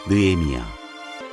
느헤미야.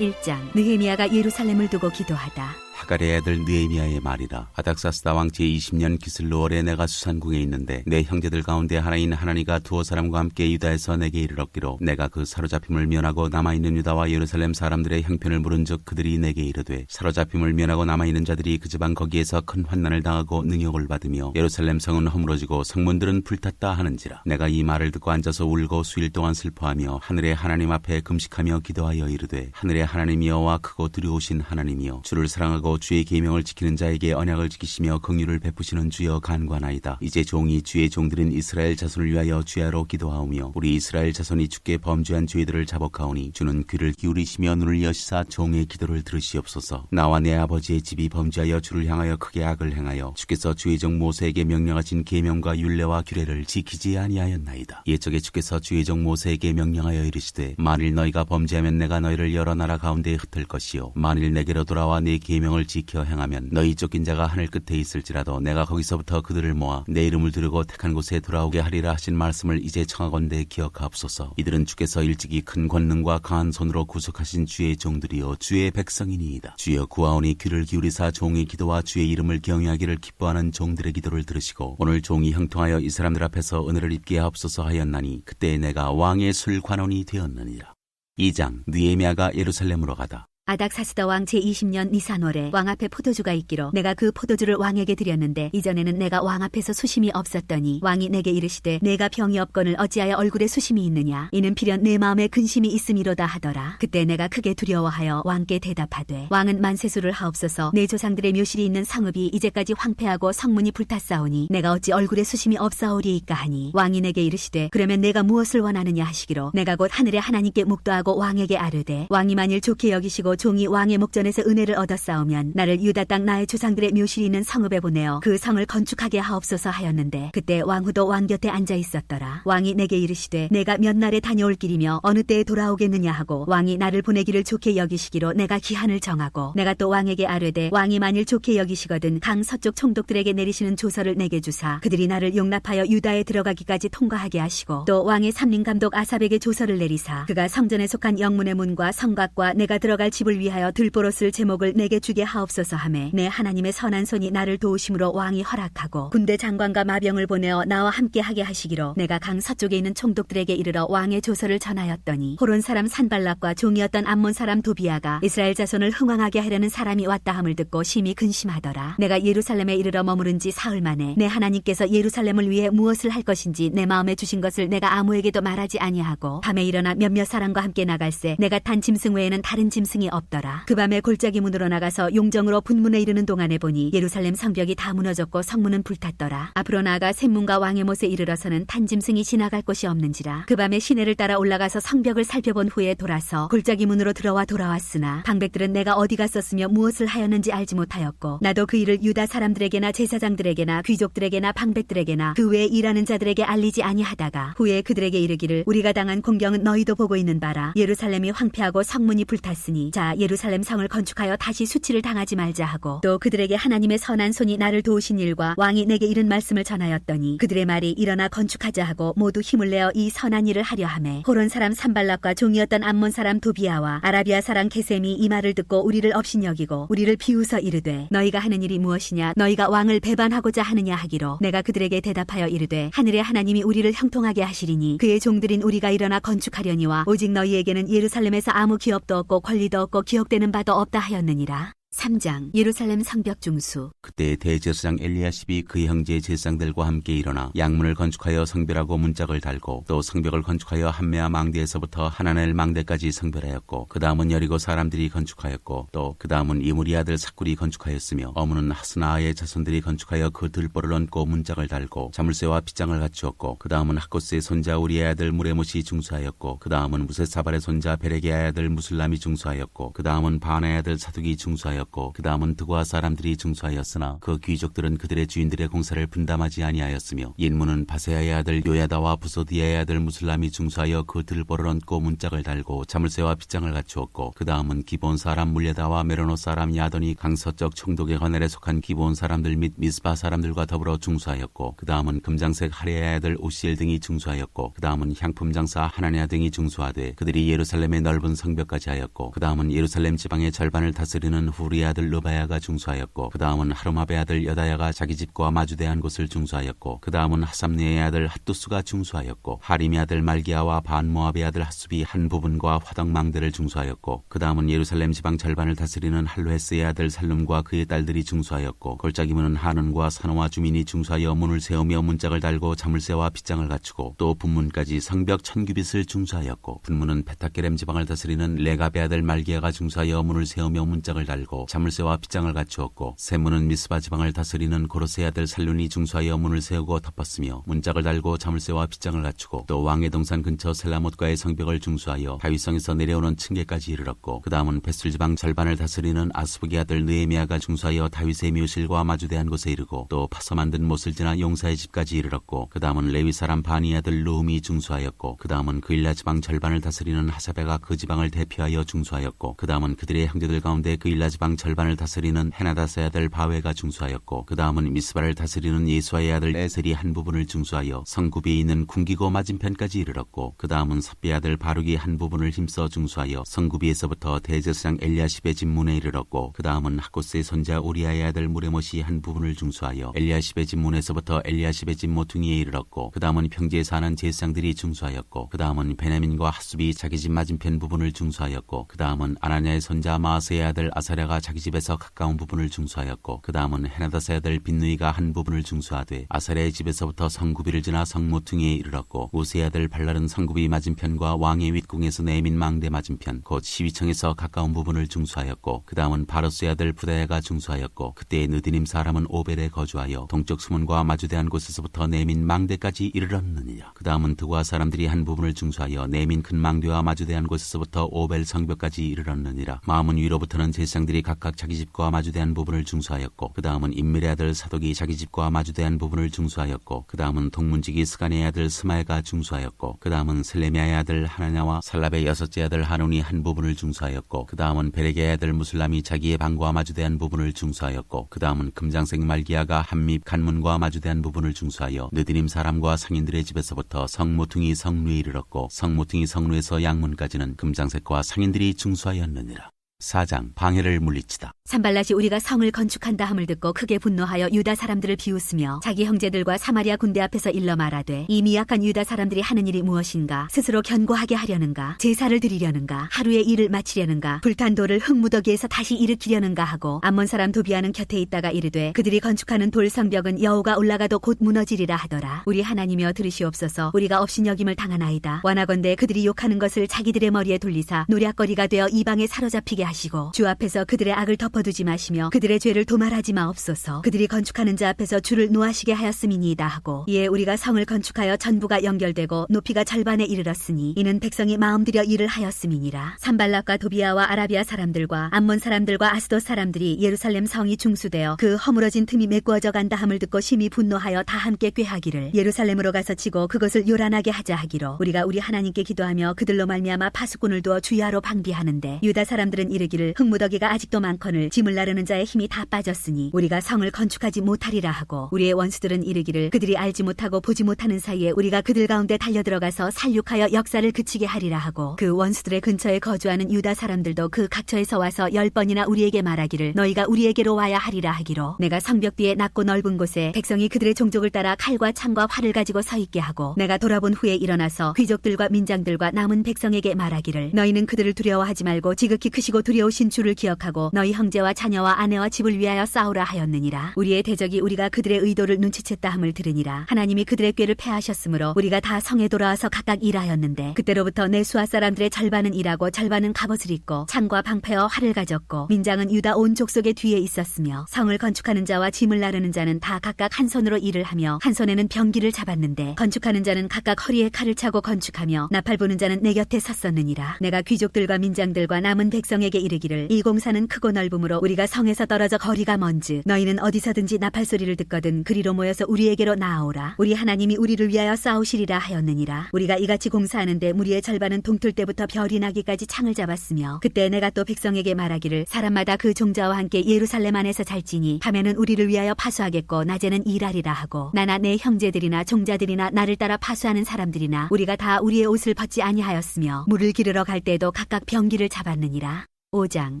1장. 느헤미야가 예루살렘을 두고 기도하다. 하갈의 아들 느헤미야의 말이라. 아닥사스다 왕 제20년 기슬루월에 내가 수산궁에 있는데 내 형제들 가운데 하나인 하나니가 두어 사람과 함께 유다에서 내게 이르렀기로 내가 그 사로잡힘을 면하고 남아있는 유다와 예루살렘 사람들의 형편을 물은즉 그들이 내게 이르되 사로잡힘을 면하고 남아있는 자들이 그 지방 거기에서 큰 환난을 당하고 능욕을 받으며 예루살렘 성은 허물어지고 성문들은 불탔다 하는지라. 내가 이 말을 듣고 앉아서 울고 수일 동안 슬퍼하며 하늘의 하나님 앞에 금식하며 기도하여 이르되 하늘의 하나님 여호와 크고 두려우신 하나님이여 주를 사랑하고 주의 계명을 지키는 자에게 언약을 지키시며 긍휼을 베푸시는 주여 간구하나이다. 이제 종이 주의 종들인 이스라엘 자손을 위하여 주야로 기도하오며 우리 이스라엘 자손이 주께 범죄한 죄들을 자복하오니 주는 귀를 기울이시며 눈을 여시사 종의 기도를 들으시옵소서. 나와 내 아버지의 집이 범죄하여 주를 향하여 크게 악을 행하여 주께서 주의 종 모세에게 명령하신 계명과 율례와 규례를 지키지 아니하였나이다. 옛적에 주께서 주의 종 모세에게 명령하여 이르시되 만일 너희가 범죄하면 내가 너희를 여러 나라 가운데에 흩을 것이요 만일 내게로 돌아와 내 계명을 지켜 행하면 너희 쫓긴 자가 하늘 끝에 있을지라도 내가 거기서부터 그들을 모아 내 이름을 두르고 택한 곳에 돌아오게 하리라 하신 말씀을 이제 청하건대 기억하옵소서. 이들은 주께서 일찍이 큰 권능과 강한 손으로 구속하신 주의 종들이요 주의 백성이니이다. 주여 구하오니 귀를 기울이사 종의 기도와 주의 이름을 경외하기를 기뻐하는 종들의 기도를 들으시고 오늘 종이 형통하여 이 사람들 앞에서 은혜를 입게 하옵소서 하였나니 그때 내가 왕의 술 관원이 되었느니라. 2장. 느헤미야가 예루살렘으로 가다. 아닥사스다 왕 제20년 니산월에 왕 앞에 포도주가 있기로 내가 그 포도주를 왕에게 드렸는데 이전에는 내가 왕 앞에서 수심이 없었더니 왕이 내게 이르시되 내가 병이 없거늘 어찌하여 얼굴에 수심이 있느냐 이는 필연 내 마음에 근심이 있음이로다 하더라. 그때 내가 크게 두려워하여 왕께 대답하되 왕은 만세수를 하옵소서. 내 조상들의 묘실이 있는 성읍이 이제까지 황폐하고 성문이 불탔사오니 내가 어찌 얼굴에 수심이 없사오리이까 하니 왕이 내게 이르시되 그러면 내가 무엇을 원하느냐 하시기로 내가 곧 하늘의 하나님께 묵도하고 왕에게 아뢰되 왕이 만일 좋게 여기시고 종이 왕의 목전에서 은혜를 얻었사오면 나를 유다 땅 나의 조상들의 묘실이 있는 성읍에 보내어 그 성을 건축하게 하옵소서 하였는데 그때 왕후도 왕 곁에 앉아 있었더라. 왕이 내게 이르시되 내가 몇 날에 다녀올 길이며 어느 때에 돌아오겠느냐 하고 왕이 나를 보내기를 좋게 여기시기로 내가 기한을 정하고 내가 또 왕에게 아뢰되 왕이 만일 좋게 여기시거든 강 서쪽 총독들에게 내리시는 조서를 내게 주사 그들이 나를 용납하여 유다에 들어가기까지 통과하게 하시고 또 왕의 삼림감독 아삽에게 조서를 내리사 그가 성전에 속한 영문의 문과 성곽과 내가 들어갈 집을 위하여 들보로 쓸 제목을 내게 주게 하옵소서 하매 내 하나님의 선한 손이 나를 도우심으로 왕이 허락하고 군대 장관과 마병을 보내어 나와 함께 하게 하시기로 내가 강 서쪽에 있는 총독들에게 이르러 왕의 조서를 전하였더니 호론 사람 산발락과 종이었던 암몬 사람 도비아가 이스라엘 자손을 흥왕하게 하려는 사람이 왔다 함을 듣고 심히 근심하더라. 내가 예루살렘에 이르러 머무른 지 사흘 만에 내 하나님께서 예루살렘을 위해 무엇을 할 것인지 내 마음에 주신 것을 내가 아무에게도 말하지 아니하고 밤에 일어나 몇몇 사람과 함께 나갈새 내가 탄 짐승 외에는 다른 짐승이 없더라. 그 밤에 골짜기 문으로 나가서 용정으로 분문에 이르는 동안에 보니 예루살렘 성벽이 다 무너졌고 성문은 불탔더라. 앞으로 나아가 샘문과 왕의 못에 이르러서는 탄 짐승이 지나갈 곳이 없는지라. 그 밤에 시내를 따라 올라가서 성벽을 살펴본 후에 돌아서 골짜기 문으로 돌아왔으나 방백들은 내가 어디 갔었으며 무엇을 하였는지 알지 못하였고 나도 그 일을 유다 사람들에게나 제사장들에게나 귀족들에게나 방백들에게나 그 외에 일하는 자들에게 알리지 아니하다가 후에 그들에게 이르기를 우리가 당한 공경은 너희도 보고 있는 바라. 예루살렘이 황폐하고 성문이 불탔으니 자 예루살렘 성을 건축하여 다시 수치를 당하지 말자 하고 또 그들에게 하나님의 선한 손이 나를 도우신 일과 왕이 내게 이른 말씀을 전하였더니 그들의 말이 일어나 건축하자 하고 모두 힘을 내어 이 선한 일을 하려 하매 호론 사람 산발락과 종이었던 암몬 사람 도비아와 아라비아 사람 게셈이 이 말을 듣고 우리를 업신여기고 우리를 비웃어 이르되 너희가 하는 일이 무엇이냐 너희가 왕을 배반하고자 하느냐 하기로 내가 그들에게 대답하여 이르되 하늘의 하나님이 우리를 형통하게 하시리니 그의 종들인 우리가 일어나 건축하려니와 오직 너희에게는 예루살렘에서 아무 기업도 없고 권리도 없고 기억되는 바도 없다 하였느니라. 3장. 예루살렘 성벽 중수. 그때 대제사장 엘리야십이 그의 형제 제사장들과 함께 일어나 양문을 건축하여 성별하고 문짝을 달고 또 성벽을 건축하여 함메아 망대에서부터 하나넬 망대까지 성별하였고 그 다음은 여리고 사람들이 건축하였고 또 그 다음은 이무리 아들 삭굴이 건축하였으며 어문은 하스나아의 자손들이 건축하여 그 들보를 얹고 문짝을 달고 자물쇠와 빗장을 갖추었고 그 다음은 학고스의 손자 우리의 아들 무레못이 중수하였고 그 다음은 무세사발의 손자 베렉의 아들 무술람이 중수하였고 그 다음은 바나의 아들 사둑이 중수하였고 중수하였고 그 다음은 드고아 사람들이 중수하였으나 그 귀족들은 그들의 주인들의 공사를 분담하지 아니하였으며 옌문은 바세야의 아들 요야다와 부소디아의 아들 무슬람이 중수하여 그 들보를 얹고 문짝을 달고 자물쇠와 빗장을 갖추었고 그 다음은 기본 사람 물레다와 메로노 사람 야돈이 강서쪽 청독의 거넬에 속한 기본 사람들 및 미스바 사람들과 더불어 중수하였고 그 다음은 금장색 하레의 아들 오시엘 등이 중수하였고 그 다음은 향품 장사 하나냐 등이 중수하되 그들이 예루살렘의 넓은 성벽까지 하였고 그 다음은 예루살렘 지방의 절반을 다스리는 후리의 아들 르바야가 중수하였고 그 다음은 하루마베의 아들 여다야가 자기 집과 마주대한 곳을 중수하였고 그 다음은 하삼네의 아들 핫두스가 중수하였고 하림의 아들 말기야와 반모압의 아들 핫숲이 한 부분과 화덕망대를 중수하였고 그 다음은 예루살렘 지방 절반을 다스리는 할로헤스의 아들 살룸과 그의 딸들이 중수하였고 골짜기문은 하논과 산호와 주민이 중수하여 문을 세우며 문짝을 달고 자물쇠와 빗장을 갖추고 또 분문까지 성벽 1000규빗을 중수하였고 분문은 베타게렘 지방을 다스리는 레갑의 아들 말기야가 중수하여 문을 세우며 문짝을 달고 자물쇠와 빗장을 갖추었고 세문은 미스바 지방을 다스리는 고로스의 아들 살룬이 중수하여 문을 세우고 덮었으며 문짝을 달고 자물쇠와 빗장을 갖추고 또 왕의 동산 근처 셀라못과의 성벽을 중수하여 다윗성에서 내려오는 층계까지 이르렀고 그 다음은 베술 지방 절반을 다스리는 아스북의 아들 느헤미야가 중수하여 다윗의 묘실과 마주대한 곳에 이르고 또 파서 만든 못을 지나 용사의 집까지 이르렀고 그 다음은 레위 사람 바니의 아들 루훔이 중수하였고 그 다음은 그일라 지방 절반을 다스리는 하사베가 그 지방을 대표하여 중수하였고 그 다음은 그들의 형제들 가운데 그일라 지방 절반을 다스리는 헤나다스의 아들 바웨가 중수하였고 그 다음은 미스바를 다스리는 예수아의 아들 에셀이 한 부분을 중수하여 성구비에 있는 궁기고 맞은편까지 이르렀고 그 다음은 삽비의 아들 바룩이 한 부분을 힘써 중수하여 성구비에서부터 대제사장 엘리야십의 집 문에 이르렀고 그 다음은 하코스의 손자 우리아의 아들 무레못이 한 부분을 중수하여 엘리야십의 집 문에서부터 엘리야십의 집 모퉁이에 이르렀고 그 다음은 평지에 사는 제사장들이 중수하였고 그 다음은 베냐민과 핫숲이 자기 집 맞은편 부분을 중수하였고 그 다음은 아나냐의 손자 마아스의 아들 아사랴가 자기 집에서 가까운 부분을 중수하였고 그 다음은 헤나다스의 아들 빈누이가 한 부분을 중수하되 아사랴의 집에서부터 성구비를 지나 성모퉁이에 이르렀고 우스의 아들 발랄은 성구비 맞은편과 왕의 윗궁에서 내민 망대 맞은편 곧 시위청에서 가까운 부분을 중수하였고 그 다음은 바로스의 아들 부다야가 중수하였고 그때 느디님 사람은 오벨에 거주하여 동쪽 수문과 마주대한 곳에서부터 내민 망대까지 이르렀느니라. 그 다음은 드고아 사람들이 한 부분을 중수하여 내민 큰 망대와 마주대한 곳에서부터 오벨 성벽까지 이르렀느니라. 마음은 위로부터는 제사장들이 각각 자기 집과 마주대한 부분을 중수하였고 그 다음은 임밀의 아들 사독이 자기 집과 마주대한 부분을 중수하였고 그 다음은 동문지기 스가네의 아들 스마야가 중수하였고 그 다음은 슬레미아의 아들 하나냐와 살랍의 여섯째 아들 하논이 한 부분을 중수하였고 그 다음은 베레게의 아들 무슬람이 자기의 방과 마주대한 부분을 중수하였고 그 다음은 금장색 말기야가 한밉 간문과 마주대한 부분을 중수하여 느디님 사람과 상인들의 집에서부터 성모퉁이 성루에 이르렀고 성모퉁이 성루에서 양문까지는 금장색과 상인들이 중수하였느니라. 4장 방해를 물리치다. 산발랏이 우리가 성을 건축한다 함을 듣고 크게 분노하여 유다 사람들을 비웃으며 자기 형제들과 사마리아 군대 앞에서 일러 말하되 이 미약한 유다 사람들이 하는 일이 무엇인가? 스스로 견고하게 하려는가? 제사를 드리려는가? 하루의 일을 마치려는가? 불탄 돌을 흙무더기에서 다시 일으키려는가 하고 암몬 사람 도비아는 곁에 있다가 이르되 그들이 건축하는 돌 성벽은 여호가 올라가도 곧 무너지리라 하더라. 우리 하나님이여 들으시옵소서. 우리가 업신여김을 당하나이다. 원하건대 그들이 욕하는 것을 자기들의 머리에 돌리사 노략거리가 되어 이방에 사로잡히게 하시고 주 앞에서 그들의 악을 덮어두지 마시며 그들의 죄를 도말하지 마옵소서. 그들이 건축하는 자 앞에서 주를 노하시게 하였음이니이다 하고 이에 우리가 성을 건축하여 전부가 연결되고 높이가 절반에 이르렀으니 이는 백성이 마음들여 일을 하였음이니라. 산발락과 도비아와 아라비아 사람들과 암몬 사람들과 아스돗 사람들이 예루살렘 성이 중수되어 그 허물어진 틈이 메꾸어져 간다 함을 듣고 심히 분노하여 다 함께 꾀하기를 예루살렘으로 가서 치고 그것을 요란하게 하자 하기로 우리가 우리 하나님께 기도하며 그들로 말미암아 파수꾼을 두어 주야로 방비하는데 유다 사람들은 이르기를 흙무더기가 아직도 많거늘 짐을 나르는 자의 힘이 다 빠졌으니 우리가 성을 건축하지 못하리라 하고 우리의 원수들은 이르기를 그들이 알지 못하고 보지 못하는 사이에 우리가 그들 가운데 달려들어가서 살육하여 역사를 그치게 하리라 하고 그 원수들의 근처에 거주하는 유다 사람들도 그 각처에서 와서 10번이나 우리에게 말하기를 너희가 우리에게로 와야 하리라 하기로 내가 성벽 뒤에 낮고 넓은 곳에 백성이 그들의 종족을 따라 칼과 창과 활을 가지고 서 있게 하고 내가 돌아본 후에 일어나서 귀족들과 민장들과 남은 백성에게 말하기를 너희는 그들을 두려워하지 말고 지극히 크시고 두려우신 주를 기억하고 너희 형제와 자녀와 아내와 집을 위하여 싸우라 하였느니라. 우리의 대적이 우리가 그들의 의도를 눈치챘다 함을 들으니라. 하나님이 그들의 꾀를 패하셨으므로 우리가 다 성에 돌아와서 각각 일하였는데 그때로부터 내 수하 사람들의 절반은 일하고 절반은 갑옷을 입고 창과 방패와 활을 가졌고 민장은 유다 온 족속의 뒤에 있었으며 성을 건축하는 자와 짐을 나르는 자는 다 각각 한 손으로 일을 하며 한 손에는 병기를 잡았는데 건축하는 자는 각각 허리에 칼을 차고 건축하며 나팔 부는 자는 내 곁에 섰었느니라. 내가 귀족들과 민장들과 남은 백성에게 내게 이르기를 이 공사는 크고 넓음으로 우리가 성에서 떨어져 거리가 먼즉 너희는 어디서든지 나팔 소리를 듣거든 그리로 모여서 우리에게로 나아오라. 우리 하나님이 우리를 위하여 싸우시리라 하였느니라. 우리가 이같이 공사하는데 무리의 절반은 동틀 때부터 별이 나기까지 창을 잡았으며 그때 내가 또 백성에게 말하기를 사람마다 그 종자와 함께 예루살렘 안에서 잘지니 밤에는 우리를 위하여 파수하겠고 낮에는 일하리라 하고 나나 내 형제들이나 종자들이나 나를 따라 파수하는 사람들이나 우리가 다 우리의 옷을 벗지 아니하였으며 물을 기르러 갈 때에도 각각 병기를 잡았느니라. 5장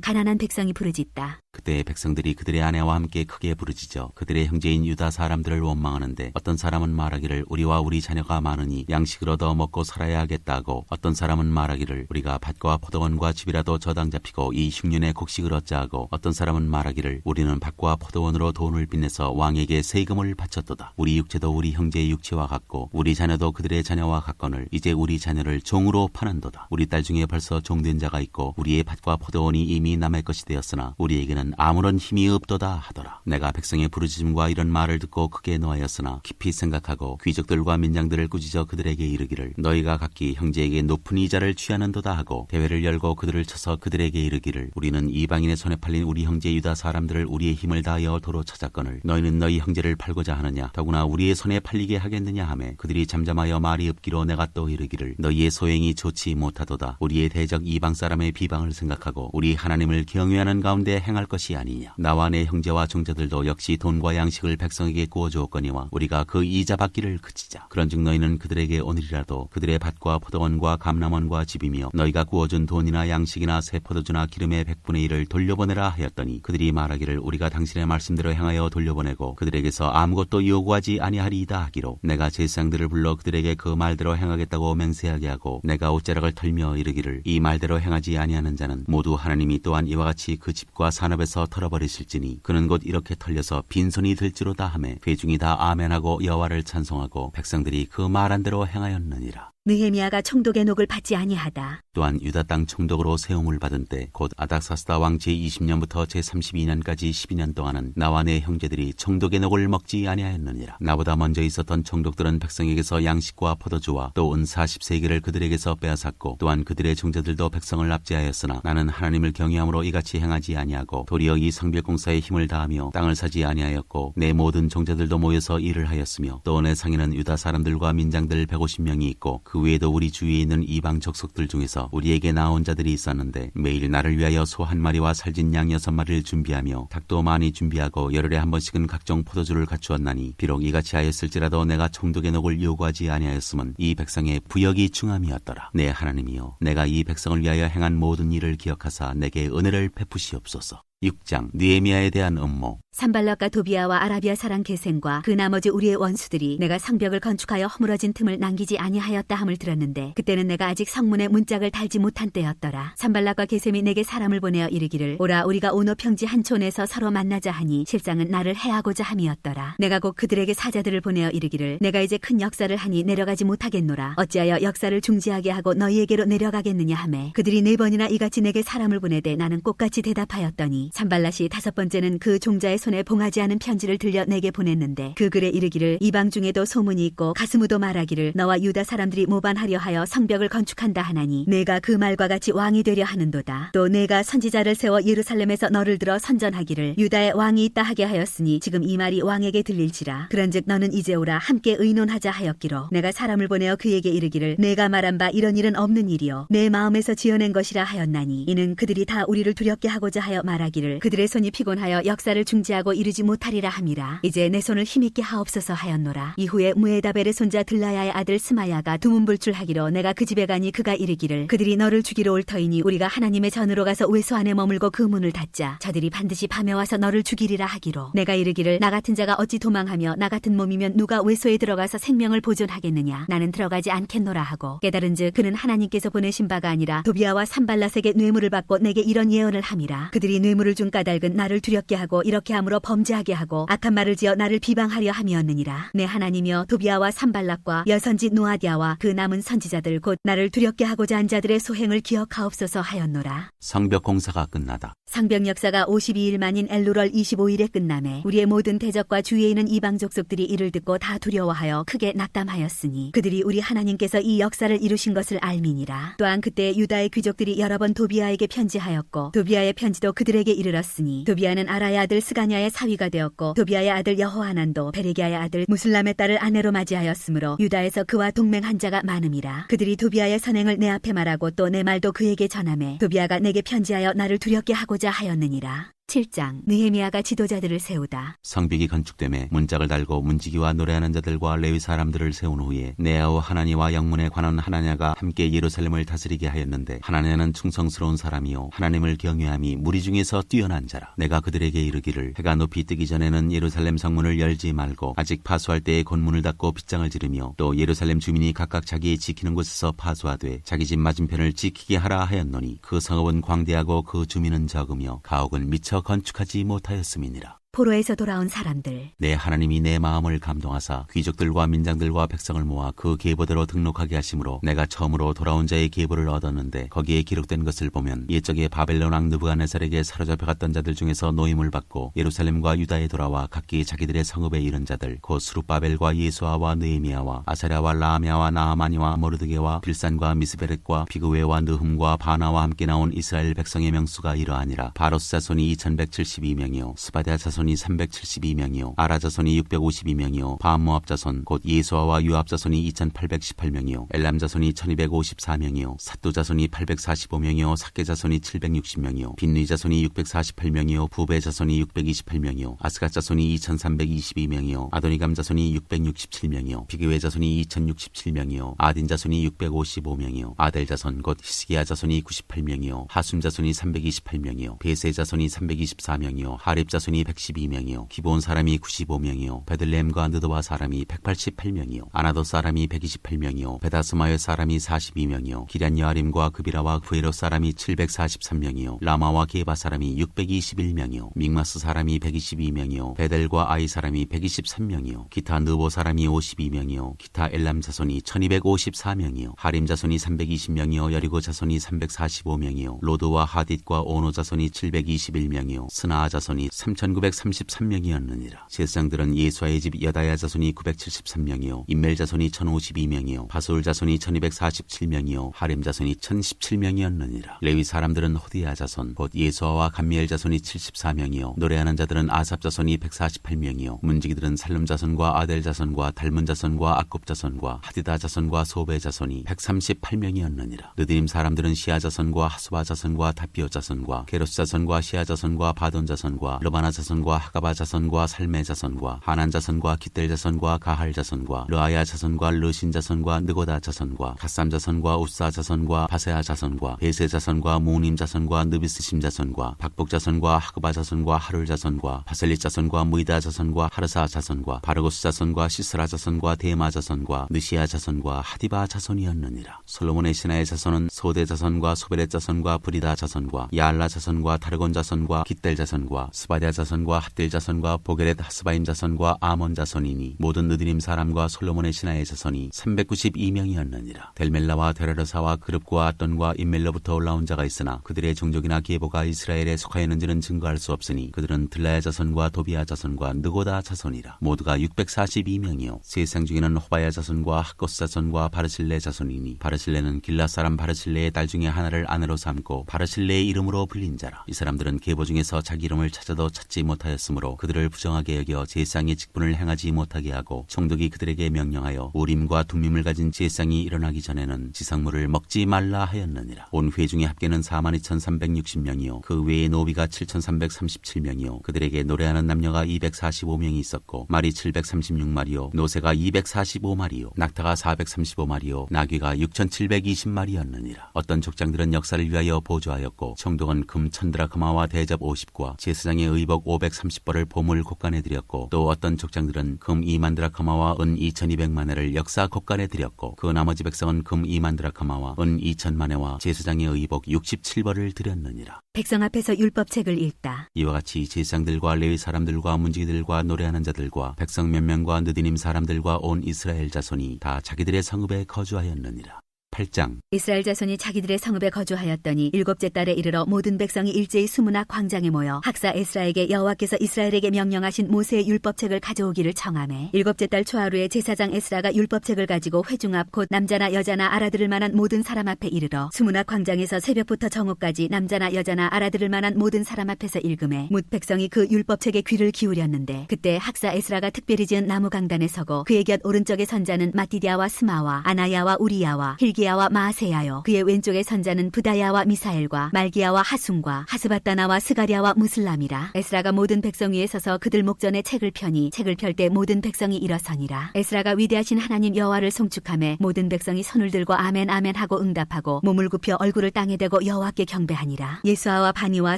가난한 백성이 부르짖다. 그때 백성들이 그들의 아내와 함께 크게 부르짖어 그들의 형제인 유다 사람들을 원망하는데 어떤 사람은 말하기를 우리와 우리 자녀가 많으니 양식을 얻어 먹고 살아야 하겠다 하고 어떤 사람은 말하기를 우리가 밭과 포도원과 집이라도 저당 잡히고 이 흉년에 곡식을 얻자 하고 어떤 사람은 말하기를 우리는 밭과 포도원으로 돈을 빚내서 왕에게 세금을 바쳤도다. 우리 육체도 우리 형제의 육체와 같고 우리 자녀도 그들의 자녀와 같거늘 이제 우리 자녀를 종으로 파는도다. 우리 딸 중에 벌써 종된 자가 있고 우리의 밭과 포도원이 이미 남의 것이 되었으나 우리에게는 아무런 힘이 없도다 하더라. 내가 백성의 부르짖음과 이런 말을 듣고 크게 노하였으나 깊이 생각하고 귀족들과 민장들을 꾸짖어 그들에게 이르기를 너희가 각기 형제에게 높은 이자를 취하는도다 하고 대회를 열고 그들을 쳐서 그들에게 이르기를 우리는 이방인의 손에 팔린 우리 형제 유다 사람들을 우리의 힘을 다하여 도로 찾았거늘 너희는 너희 형제를 팔고자 하느냐 더구나 우리의 손에 팔리게 하겠느냐 하매 그들이 잠잠하여 말이 없기로 내가 또 이르기를 너희의 소행이 좋지 못하도다. 우리의 대적 이방 사람의 비방을 생각하고 우리 하나님을 경외하는 가운데 행할 것이 아니냐. 나와 내 형제와 종자들도 역시 돈과 양식을 백성에게 구워주었거니와 우리가 그 이자 받기를 그치자. 그런즉 너희는 그들에게 오늘이라도 그들의 밭과 포도원과 감람원과 집이며 너희가 구워준 돈이나 양식이나 새 포도주나 기름의 100분의 1을 돌려보내라 하였더니 그들이 말하기를 우리가 당신의 말씀대로 행하여 돌려보내고 그들에게서 아무것도 요구하지 아니하리이다 하기로 내가 제사장들을 불러 그들에게 그 말대로 행하겠다고 맹세하게 하고 내가 옷자락을 털며 이르기를 이 말대로 행하지 아니하는 자는 모두 하나님이 또한 이와 같이 그 집과 산업에서 털어버리실지니 그는 곧 이렇게 털려서 빈손이 될지로다 하매 회중이 다 아멘하고 여호와를 찬송하고 백성들이 그 말한 대로 행하였느니라. 느헤미야가 총독의 녹을 받지 아니하다. 또한 유다 땅 총독으로 세움을 받은 때 곧 아닥사스다 왕 제20년부터 제32년까지 12년 동안은 나와 내 형제들이 총독의 녹을 먹지 아니하였느니라. 나보다 먼저 있었던 총독들은 백성에게서 양식과 포도주와 또 은 40세기를 그들에게서 빼앗았고 또한 그들의 종자들도 백성을 압제하였으나 나는 하나님을 경외함으로 이같이 행하지 아니하고 도리어 이 성벽공사에 힘을 다하며 땅을 사지 아니하였고 내 모든 종자들도 모여서 일을 하였으며 또 내 상에는 유다 사람들과 민장들 150명이 있고 그 외에도 우리 주위에 있는 이방 족속들 중에서 우리에게 나온 자들이 있었는데 매일 나를 위하여 소 한 마리와 살진 양 6마리를 준비하며 닭도 많이 준비하고 열흘에 한 번씩은 각종 포도주를 갖추었나니 비록 이같이 하였을지라도 내가 총독의 녹을 요구하지 아니하였음은 이 백성의 부역이 중함이었더라. 내 하나님이여 내가 이 백성을 위하여 행한 모든 일을 기억하사 내게 은혜를 베푸시옵소서. 6장 느헤미야에 대한 음모. 산발락과 도비아와 아라비아 사람 게셈과 그 나머지 우리의 원수들이 내가 성벽을 건축하여 허물어진 틈을 남기지 아니하였다 함을 들었는데 그때는 내가 아직 성문에 문짝을 달지 못한 때였더라. 산발락과 게셈이 내게 사람을 보내어 이르기를 오라 우리가 오노 평지 한 촌에서 서로 만나자 하니 실상은 나를 해하고자 함이었더라. 내가 곧 그들에게 사자들을 보내어 이르기를 내가 이제 큰 역사를 하니 내려가지 못하겠노라. 어찌하여 역사를 중지하게 하고 너희에게로 내려가겠느냐 하매 그들이 4번이나 이같이 내게 사람을 보내되 나는 똑같이 대답하였더니 산발랏이 5번째는 그 종자의 손에 봉하지 않은 편지를 들려 내게 보냈는데 그 글에 이르기를 이방 중에도 소문이 있고 가스무도 말하기를 너와 유다 사람들이 모반하려 하여 성벽을 건축한다 하나니 내가 그 말과 같이 왕이 되려 하는도다. 또 내가 선지자를 세워 예루살렘에서 너를 들어 선전하기를 유다에 왕이 있다 하게 하였으니 지금 이 말이 왕에게 들릴지라. 그런즉 너는 이제 오라 함께 의논하자 하였기로 내가 사람을 보내어 그에게 이르기를 내가 말한 바 이런 일은 없는 일이요 내 마음에서 지어낸 것이라 하였나니 이는 그들이 다 우리를 두렵게 하고자 하여 말하기를 그들의 손이 피곤하여 역사를 중지하고 이르지 못하리라 함이라. 이제 내 손을 힘있게 하옵소서 하였노라. 이후에 무에다벨의 손자 들라야의 아들 스마야가 두문불출하기로 내가 그 집에 가니 그가 이르기를 그들이 너를 죽이러 올 터이니 우리가 하나님의 전으로 가서 외소 안에 머물고 그 문을 닫자. 저들이 반드시 밤에 와서 너를 죽이리라 하기로 내가 이르기를 나 같은 자가 어찌 도망하며 나 같은 몸이면 누가 외소에 들어가서 생명을 보존하겠느냐. 나는 들어가지 않겠노라 하고 깨달은즉 그는 하나님께서 보내신 바가 아니라 도비아와 산발랏에게 뇌물을 받고 내게 이런 예언을 함이라. 그들이 뇌물을 준 까닭은 나를 두렵게 하고 이렇게 함으로 범죄하게 하고 악한 말을 지어 나를 비방하려 함이었느니라. 내 하나님이여 도비아와 산발락과 여선지 노아디아와 그 남은 선지자들 곧 나를 두렵게 하고자 한 자들의 소행을 기억하옵소서 하였노라. 성벽 공사가 끝나다. 상병 역사가 52일 만인 엘루럴 25일에 끝남에 우리의 모든 대적과 주위에 있는 이방 족속들이 이를 듣고 다 두려워하여 크게 낙담하였으니 그들이 우리 하나님께서 이 역사를 이루신 것을 알미니라. 또한 그때 유다의 귀족들이 여러 번 도비아에게 편지하였고 도비아의 편지도 그들에게 이르렀으니 도비아는 아라의 아들 스가냐의 사위가 되었고 도비아의 아들 여호하난도 베레기아의 아들 무슬람의 딸을 아내로 맞이하였으므로 유다에서 그와 동맹한 자가 많음이라. 그들이 도비아의 선행을 내 앞에 말하고 또 내 말도 그에게 전하매 도비아가 내게 편지하여 나를 두렵게 하고자 하였느니라. 7장 느헤미야가 지도자들을 세우다. 성벽이 건축됨에 문짝을 달고 문지기와 노래하는 자들과 레위 사람들을 세운 후에 네아와 하나니와 영문에 관한 하나냐가 함께 예루살렘을 다스리게 하였는데 하나냐는 충성스러운 사람이요 하나님을 경외함이 무리 중에서 뛰어난 자라. 내가 그들에게 이르기를 해가 높이 뜨기 전에는 예루살렘 성문을 열지 말고 아직 파수할 때에 곤문을 닫고 빗장을 지르며 또 예루살렘 주민이 각각 자기 지키는 곳에서 파수하되 자기 집 맞은편을 지키게 하라 하였노니 그 성읍은 광대하고 그 주민은 적으며 가옥은 미처 건축하지 못하였음이니라. 포로에서 돌아온 사람들. 내 하나님이 내 마음을 감동하사 귀족들과 민장들과 백성을 모아 그 계보대로 등록하게 하심으로 내가 처음으로 돌아온 자의 계보를 얻었는데 거기에 기록된 것을 보면 옛적에 바벨론 왕 느부갓네살에게 사로잡혀갔던 자들 중에서 노임을 받고 예루살렘과 유다에 돌아와 각기 자기들의 성읍에 이른 자들 곧 스룹바벨과 예수아와 느헤미야와 아사랴와 라미야와 나하마니와 모르드게와 빌산과 미스베렛과 비그웨와 느흠과 바나와 함께 나온 이스라엘 백성의 명수가 이러하니라. 바로스 자손이 2172명이요 스바랴 자손이 372명이요 아라 자손이 652명이요 바모압 자손 곧 예수아와 유압 자손이 2818명이요 엘람 자손이 1254명이요 삿도 자손이 845명이요 삭게 자손이 760명이요 빈누이 자손이 648명이요 부베 자손이 628명이요 아스갓 자손이 2322명이요 아도니감 자손이 667명이요 비그웨 자손이 2067명이요 아딘 자손이 655명이요 아델 자손 곧 히스기야 자손이 98명이요 하숨 자손이 328명이요 베세 자손이 324명이요 하립 자손이 112명이요 기브온 사람이 95명이요 베들레헴과 느드와 사람이 188명이요 아나도 사람이 128명이요 베다스마의 사람이 42명이요 기럇 여아림과 그비라와 구에로 사람이 743명이요 라마와 게바 사람이 621명이요 믹마스 사람이 122명이요 베델과 아이 사람이 123명이요 기타 느보 사람이 52명이요 기타 엘람 자손이 1254명이요 하림 자손이 320명이요 여리고 자손이 345명이요 로드와 하딧과 오노 자손이 721명이요 스나아 자손이 3933명이었느니라. 제사장들은 예수아의 집 여다야 자손이 973명이요 임멜 자손이 1052명이요 바솔 자손이 1247명이요 하림 자손이 1017명이었느니라. 레위 사람들은 호디야 자손 곧 예수아와 감미엘 자손이 74명이요 노래하는 자들은 아삽 자손이 148명이요 문지기들은 살룸 자손과 아델 자손과 달문 자손과 아콥 자손과 하디다 자손과 소베 자손이 138명이었느니라. 느드림 사람들은 시아 자손과 하수바 자손과 다비오 자손과 게로스 자손과 시아 자손과 바돈 자손과 르바나 자손과 하가바 자손과 살메 자손과 하난 자손과 기델 자손과 가할 자손과 르아야 자손과 르신 자손과 느고다 자손과 가삼 자손과 우사 자손과 바세아 자손과 베세 자손과 모님 자손과 느비스심 자손과 박복 자손과 하그바 자손과 하룰 자손과 바셀리 자손과 무이다 자손과 하르사 자손과 바르고스 자손과 시스라 자손과 데마 자손과 느시아 자손과 하디바 자손이었느니라. 솔로몬의 신하의 자손은 소대 자손과 소베렛 자손과 브리다 자손과 야알라 자손과 다르곤 자손과 깃델 자손과 스바랴 자손과 핫딜 자손과 보게렛 하스바임 자손과 아몬 자손이니 모든 느드림 사람과 솔로몬의 신하의 자손이 392명이었느니라. 델멜라와 데라르사와 그룹과 아돈과 임멜로부터 올라온 자가 있으나 그들의 종족이나 계보가 이스라엘에 속하였는지는 증거할 수 없으니 그들은 들라야 자손과 도비야 자손과 느고다 자손이라. 모두가 642명이요 세상 중에는 호바야 자손과 하코스 자손과 바르실레 자손이니 바르실레는 길라 사람 바르실레의 딸 중에 하나를 아내로 삼고 바르실레의 이름으로 불린 자라. 이 사람들은 계보 중에서 자기 이름을 찾아도 찾지 못하였으므로 그들을 부정하게 여겨 제사장의 직분을 행하지 못하게 하고 총독이 그들에게 명령하여 우림과 둠밈을 가진 제사장이 일어나기 전에는 지상물을 먹지 말라 하였느니라. 온 회중의 합계는 42,360명이요 그 외에 노비가 7,337명이요 그들에게 노래하는 남녀가 245명이 있었고 말이 736마리요 노새가 245마리요 낙타가 435마리요 나귀가 6,720마리였느니라. 어떤 족장들은 역사를 위하여 보조하였고 총독은 금 1000드라크마와 대접 50과 제사장의 의복 530벌을 보물 곡간에 드렸고 또 어떤 족장들은 금 2만 드라크마와 은 2200만 회를 역사 곡간에 드렸고 그 나머지 백성은 금 2만 드라크마와 은 2000만 회와 제사장의 의복 67벌을 드렸느니라. 백성 앞에서 율법책을 읽다. 이와 같이 제사장들과 레위 사람들과 문지기들과 노래하는 자들과 백성 몇 명과 느디님 사람들과 온 이스라엘 자손이 다 자기들의 성읍에 거주하였느니라. 8장. 이스라엘 자손이 자기들의 성읍에 거주하였더니 일곱째 달에 이르러 모든 백성이 일제히 수문학 광장에 모여 학사 에스라에게 여호와께서 이스라엘에게 명령하신 모세의 율법책을 가져오기를 청하매 일곱째 달 초하루에 제사장 에스라가 율법책을 가지고 회중 앞 곧 남자나 여자나 알아들을 만한 모든 사람 앞에 이르러 수문학 광장에서 새벽부터 정오까지 남자나 여자나 알아들을 만한 모든 사람 앞에서 읽음에 뭇 백성이 그 율법책에 귀를 기울였는데 그때 학사 에스라가 특별히 지은 나무 강단에 서고 그의 곁 오른쪽에 선자는 마띠디아와 스마와 아나야와 우리야와 힐기야와 마아세야요 그의 왼쪽에 선자는 부다야와 미사엘과 말기야와 하순과 하스바다나와 스가랴와 무슬람이라. 에스라가 모든 백성 위에 서서 그들 목전에 책을 펴니 책을 펼 때 모든 백성이 일어서니라. 에스라가 위대하신 하나님 여호와를 송축하매 모든 백성이 손을 들고 아멘 아멘 하고 응답하고 몸을 굽혀 얼굴을 땅에 대고 여호와께 경배하니라. 예수아와 바니와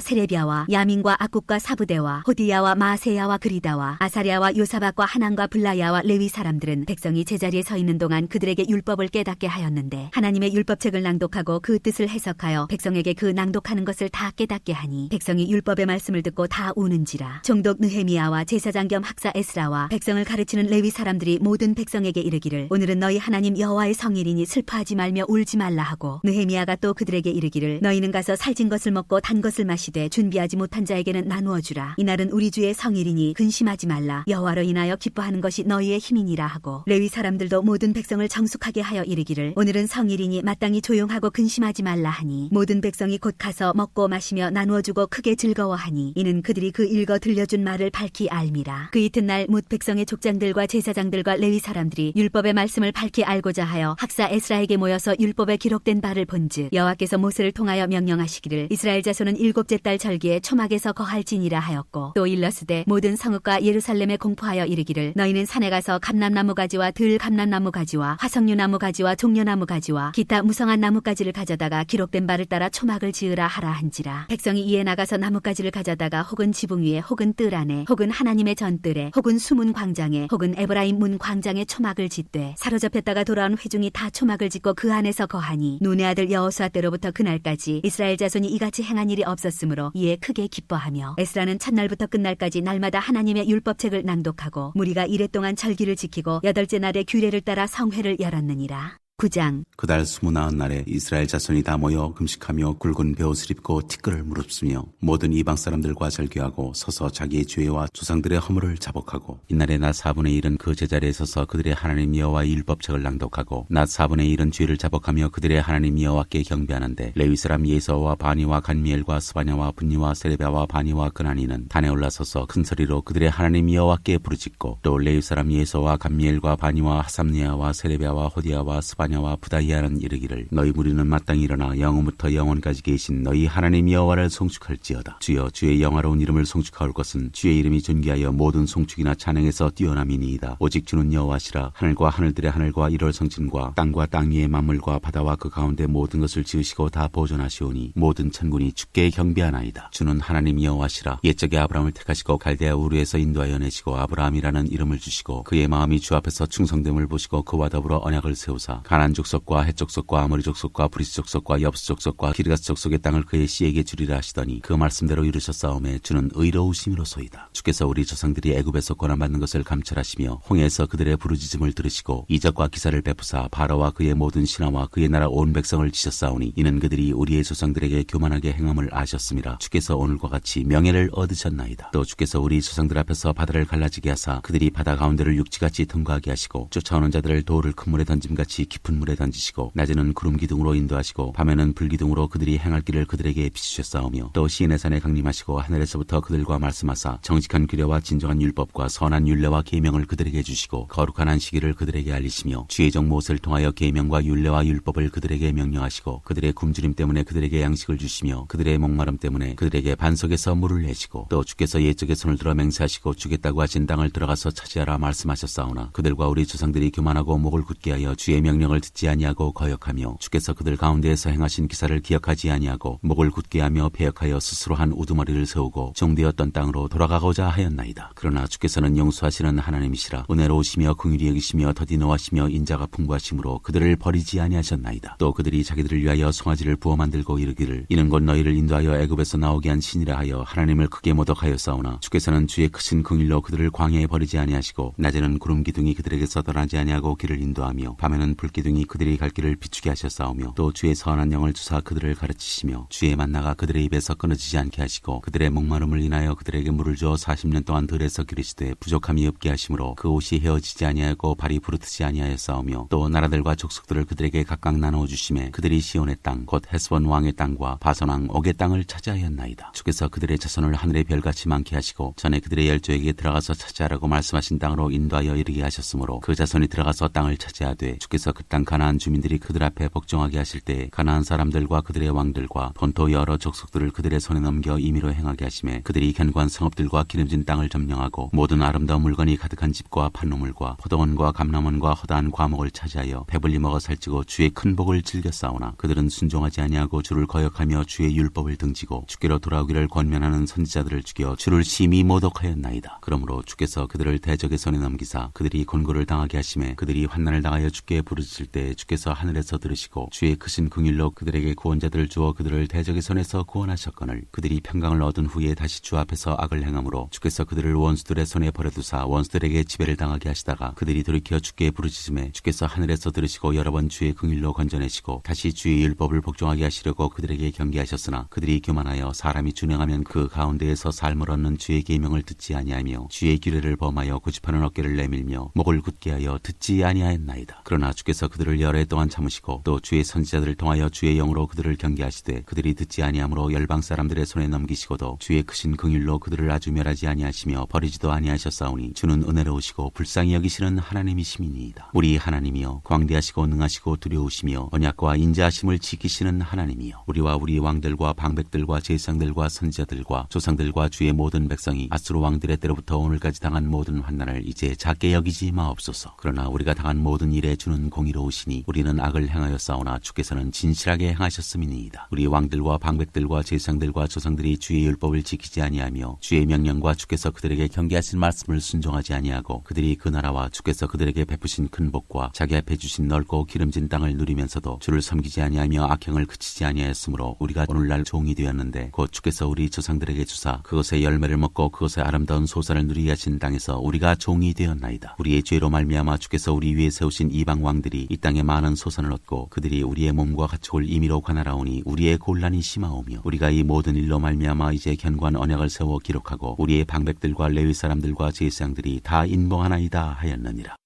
세레비아와 야민과 악국과 사부대와 호디야와 마세야와 그리다와 아사랴와 요사박과 하난과 블라야와 레위 사람들은 백성이 제자리에 서 있는 동안 그들에게 율법을 깨닫게 하였는데 하나님의 율법책을 낭독하고 그 뜻을 해석하여 백성에게 그 낭독하는 것을 다 깨닫게 하니 백성이 율법의 말씀을 듣고 다 우는지라. 총독 느헤미야와 제사장 겸 학사 에스라와 백성을 가르치는 레위 사람들이 모든 백성에게 이르기를 오늘은 너희 하나님 여호와의 성일이니 슬퍼하지 말며 울지 말라 하고 느헤미야가 또 그들에게 이르기를 너희는 가서 살진 것을 먹고 단 것을 마시되 준비하지 못한 자에게는 나누어 주라. 이날은 우리 주의 성일이니 근심하지 말라. 여호와로 인하여 기뻐하는 것이 너희의 힘이니라 하고 레위 사람들도 모든 백성을 정숙하게 하여 이르기를 오늘은 성일이니 마땅히 조용하고 근심하지 말라 하니 모든 백성이 곧 가서 먹고 마시며 나누어 주고 크게 즐거워하니 이는 그들이 그 읽어 들려준 말을 밝히 알미라. 그 이튿날 뭇 백성의 족장들과 제사장들과 레위 사람들이 율법의 말씀을 밝히 알고자 하여 학사 에스라에게 모여서 율법에 기록된 바를 본즉 여호와께서 모세를 통하여 명령하시기를 이스라엘 자손은 일곱째 달 절기에 초막에서 거할지니라 하였고 또 일러스되 모든 성읍과 예루살렘에 공포하여 이르기를 너희는 산에 가서 감람나무 가지와 들 감람나무 가지와 화석류 나무 가지와 종려나무 가지와 기타 무성한 나뭇가지를 가져다가 기록된 바를 따라 초막을 지으라 하라 한지라. 백성이 이에 나가서 나뭇가지를 가져다가 혹은 지붕 위에 혹은 뜰 안에 혹은 하나님의 전뜰에 혹은 수문 광장에 혹은 에브라임 문 광장에 초막을 짓되 사로잡혔다가 돌아온 회중이 다 초막을 짓고 그 안에서 거하니 눈의 아들 여호수아 때로부터 그날까지 이스라엘 자손이 이같이 행한 일이 없었으므로 이에 크게 기뻐하며 에스라는 첫날부터 끝날까지 날마다 하나님의 율법책을 낭독하고 무리가 이레 동안 절기를 지키고 여덟째 날에 규례를 따라 성회를 열었느니라. 9장. 그달 29날에 이스라엘 자손이 다 모여 금식하며 굵은 베옷을 입고 티끌을 무릅쓰며 모든 이방 사람들과 절규하고 서서 자기의 죄와 조상들의 허물을 자복하고 이날에 낮 4분의 1은 그 제자리에 서서 그들의 하나님 여호와의 율법책을 낭독하고 낮 4분의 1은 죄를 자복하며 그들의 하나님 여호와께 경배하는데 레위 사람 예서와 바니와 간미엘과 스바냐와 분니와 세레비아와 바니와 그나니는 단에 올라서서 큰 소리로 그들의 하나님 여호와께 부르짖고 또 레위 사람 예서와 간미엘과 바니와 하삼니아와 세레비아와 호디아와 스바냐 와 부다히아는 이르기를 너희 무리는 마땅히 일어나 영원부터 영원까지 계신 너희 하나님 여호와를 송축할지어다. 주여 주의 영화로운 이름을 송축하올 것은 주의 이름이 존귀하여 모든 송축이나 찬양에서 뛰어남이니이다. 오직 주는 여호와시라. 하늘과 하늘들의 하늘과 일월 성진과 땅과 땅 위의 만물과 바다와 그 가운데 모든 것을 지으시고 다 보존하시오니 모든 천군이 주께 경배하나이다. 주는 하나님 여호와시라. 옛적에 아브라함을 택하시고 갈대아 우르에서 인도하여 내시고 아브라함이라는 이름을 주시고 그의 마음이 주 앞에서 충성됨을 보시고 그와 더불어 언약을 세우사 가나안 족속과 헷 족속과 아모리 족속과 브리스 족속과 엽스 족속과 기르가스 족속의 땅을 그의 씨에게 주리라 하시더니 그 말씀대로 이루셨사오매 주는 의로우심이로소이다. 주께서 우리 조상들이 애굽에서 고난받는 것을 감찰하시며 홍해에서 그들의 부르짖음을 들으시고 이적과 기사를 베푸사 바로와 그의 모든 신하와 그의 나라 온 백성을 치셨사오니 이는 그들이 우리의 조상들에게 교만하게 행함을 아셨음이라. 주께서 오늘과 같이 명예를 얻으셨나이다. 또 주께서 우리 조상들 앞에서 바다를 갈라지게 하사 그들이 바다 가운데를 육지같이 통과하게 하시고 쫓아오는 자들을 돌을 큰 물에 던짐같이 깊은 물에 던지시고 낮에는 구름 기둥으로 인도하시고 밤에는 불 기둥으로 그들이 행할 길을 그들에게 비추셨사오며 또 시인의 산에 강림하시고 하늘에서부터 그들과 말씀하사 정직한 규례와 진정한 율법과 선한 율례와 계명을 그들에게 주시고 거룩한 안식일을 그들에게 알리시며 주의 종 모세를 통하여 계명과 율례와 율법을 그들에게 명령하시고 그들의 굶주림 때문에 그들에게 양식을 주시며 그들의 목마름 때문에 그들에게 반석에서 물을 내시고 또 주께서 옛적에 손을 들어 맹세하시고 주겠다고 하신 땅을 들어가서 차지하라 말씀하셨사오나 그들과 우리 조상들이 교만하고 목을 굳게 하여 주의 명령을 듣지 아니하고 거역하며 주께서 그들 가운데에서 행하신 기사를 기억하지 아니하고 목을 굳게 하며 배역하여 스스로 한 우두머리를 세우고 종되었던 땅으로 돌아가고자 하였나이다. 그러나 주께서는 용서하시는 하나님이시라. 은혜로우시며 긍휼히 여기시며 더디 노하시며 인자가 풍부하심으로 그들을 버리지 아니하셨나이다. 또 그들이 자기들을 위하여 송아지를 부어 만들고 이르기를 이는 곧 너희를 인도하여 애굽에서 나오게 한 신이라 하여 하나님을 크게 모독하였사오나 주께서는 주의 크신 긍휼로 그들을 광야에 버리지 아니하시고 낮에는 구름 기둥이 그들에게서 떠나지 아니하고 길을 인도하며 밤에는 불 기둥이 그들이 갈 길을 비추게 하셨사오며 또 주의 선한 영을 주사 그들을 가르치시며 주의 만나가 그들의 입에서 끊어지지 않게 하시고 그들의 목마름을 인하여 그들에게 물을 주어 40년 동안 들에서 기르시되 부족함이 없게 하심으로 그 옷이 헤어지지 아니하였고 발이 부르트지 아니하였사오며 또 나라들과 족속들을 그들에게 각각 나누어 주심에 그들이 시온의 땅 곧 헤스본 왕의 땅과 바선 왕 옥의 땅을 차지하였나이다. 주께서 그들의 자손을 하늘의 별같이 많게 하시고 전에 그들의 열조에게 들어가서 차지하라고 말씀하신 땅으로 인도하여 이르게 하셨으므로 그 자손이 들어가서 땅을 차지하되 주께서 그 땅 가나안 주민들이 그들 앞에 복종하게 하실 때에 가나안 사람들과 그들의 왕들과 본토 여러 족속들을 그들의 손에 넘겨 임의로 행하게 하심에 그들이 견고한 성읍들과 기름진 땅을 점령하고 모든 아름다운 물건이 가득한 집과 판로물과 포도원과 감람원과 허다한 과목을 차지하여 배불리 먹어 살찌고 주의 큰 복을 즐겨 싸우나 그들은 순종하지 아니하고 주를 거역하며 주의 율법을 등지고 주께로 돌아오기를 권면하는 선지자들을 죽여 주를 심히 모독하였나이다. 그러므로 주께서 그들을 대적의 손에 넘기사 그들이 곤고를 당하게 하심에 그들이 환난을 당하여 주께 부르짖을 때 주께서 하늘에서 들으시고 주의 크신 긍휼로 그들에게 구원자들을 주어 그들을 대적의 손에서 구원하셨거늘 그들이 평강을 얻은 후에 다시 주 앞에서 악을 행함으로 주께서 그들을 원수들의 손에 버려두사 원수들에게 지배를 당하게 하시다가 그들이 돌이켜 주께 부르짖음에 주께서 하늘에서 들으시고 여러 번 주의 긍휼로 건져내시고 다시 주의 율법을 복종하게 하시려고 그들에게 경계하셨으나 그들이 교만하여 사람이 준행하면 그 가운데에서 삶을 얻는 주의 계명을 듣지 아니하며 주의 규례를 범하여 고집하는 어깨를 내밀며 목을 굳게 하여 듣지 아니하였나이다. 그러나 주께서 그들을 여러 해 동안 참으시고 또 주의 선지자들을 통하여 주의 영으로 그들을 경계하시되 그들이 듣지 아니하므로 열방 사람들의 손에 넘기시고도 주의 크신 긍휼로 그들을 아주 멸하지 아니하시며 버리지도 아니하셨사오니 주는 은혜로우시고 불쌍히 여기시는 하나님이시니이다. 우리 하나님이여 광대하시고 능하시고 두려우시며 언약과 인자하심을 지키시는 하나님이여 우리와 우리 왕들과 방백들과 제사장들과 선지자들과 조상들과 주의 모든 백성이 아수르 왕들의 때로부터 오늘까지 당한 모든 환난을 이제 작게 여기지 마옵소서. 그러나 우리가 당한 모든 일에 주는 공의로우시니 우리는 악을 행하였사오나 주께서는 진실하게 행하셨음이니이다. 우리 왕들과 방백들과 제사장들과 조상들이 주의 율법을 지키지 아니하며 주의 명령과 주께서 그들에게 경계하신 말씀을 순종하지 아니하고 그들이 그 나라와 주께서 그들에게 베푸신 큰 복과 자기 앞에 주신 넓고 기름진 땅을 누리면서도 주를 섬기지 아니하며 악행을 그치지 아니하였으므로 우리가 오늘날 종이 되었는데 곧 주께서 우리 조상들에게 주사 그것의 열매를 먹고 그것의 아름다운 소산을 누리게 하신 땅에서 우리가 종이 되었나이다. 우리의 죄로 말미암아 주께서 우리 위에 세우신 이방 왕들이 이 땅에 많은 소산을 얻고 그들이 우리의 몸과 가축을 임의로 관할하오니 우리의 곤란이 심하오며 우리가 이 모든 일로 말미암아 이제 견고한 언약을 세워 기록하고 우리의 방백들과 레위 사람들과 제사장들이 다 인봉하나이다 하였느니라.